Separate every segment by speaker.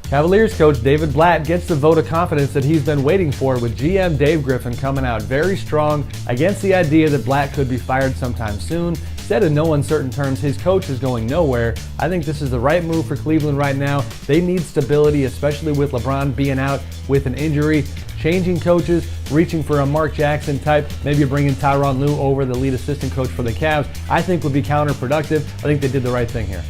Speaker 1: Cavaliers coach David Blatt gets the vote of confidence that he's been waiting for, with GM Dave Griffin coming out very strong against the idea that Blatt could be fired sometime soon. Said in no uncertain terms his coach is going nowhere. I think this is the right move for Cleveland right now. They need stability, especially with LeBron being out with an injury. Changing coaches, reaching for a Mark Jackson type, maybe bringing Tyronn Lue over, the lead assistant coach for the Cavs, I think would be counterproductive. I think they did the right thing here.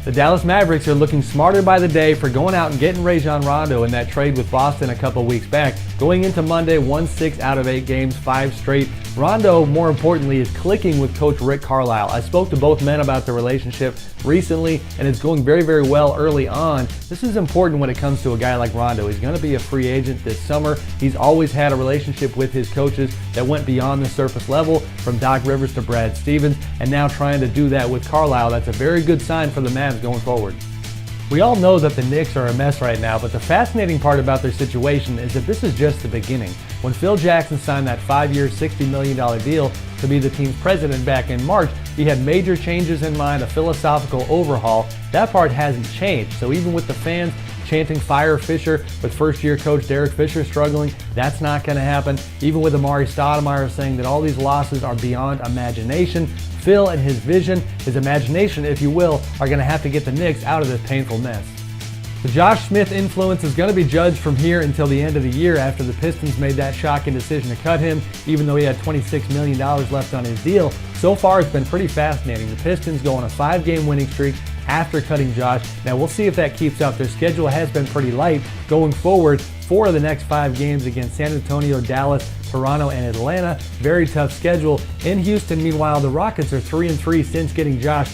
Speaker 1: The Dallas Mavericks are looking smarter by the day for going out and getting Rajon Rondo in that trade with Boston a couple weeks back. Going into Monday, won 6 out of 8 games, 5 straight. Rondo, more importantly, is clicking with Coach Rick Carlisle. I spoke to both men about the relationship recently, and it's going very, very well early on. This is important when it comes to a guy like Rondo. He's going to be a free agent this summer. He's always had a relationship with his coaches that went beyond the surface level, from Doc Rivers to Brad Stevens, and now trying to do that with Carlisle. That's a very good sign for the Mavs going forward. We all know that the Knicks are a mess right now, but the fascinating part about their situation is that this is just the beginning. When Phil Jackson signed that 5-year, $60 million deal to be the team's president back in March, he had major changes in mind, a philosophical overhaul. That part hasn't changed. So even with the fans chanting "Fire Fisher," with first-year coach Derek Fisher struggling, that's not going to happen. Even with Amar'e Stoudemire saying that all these losses are beyond imagination, Phil and his vision, his imagination, if you will, are going to have to get the Knicks out of this painful mess. The Josh Smith influence is going to be judged from here until the end of the year, after the Pistons made that shocking decision to cut him, even though he had $26 million left on his deal. So far, it's been pretty fascinating. The Pistons go on a 5-game winning streak after cutting Josh. Now, we'll see if that keeps up. Their schedule has been pretty light going forward. 4 of the next 5 games against San Antonio, Dallas, Toronto, and Atlanta. Very tough schedule. In Houston, meanwhile, the Rockets are 3-3 since getting Josh.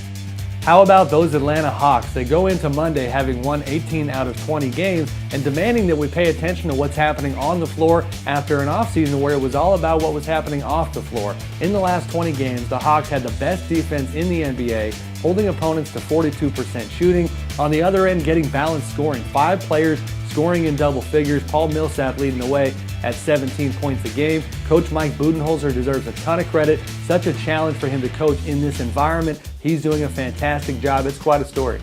Speaker 1: How about those Atlanta Hawks? They go into Monday having won 18 out of 20 games and demanding that we pay attention to what's happening on the floor after an offseason where it was all about what was happening off the floor. In the last 20 games, the Hawks had the best defense in the NBA, holding opponents to 42% shooting. On the other end, getting balanced scoring. 5 players scoring in double figures. Paul Millsap leading the way at 17 points a game. Coach Mike Budenholzer deserves a ton of credit. Such a challenge for him to coach in this environment. He's doing a fantastic job. It's quite a story.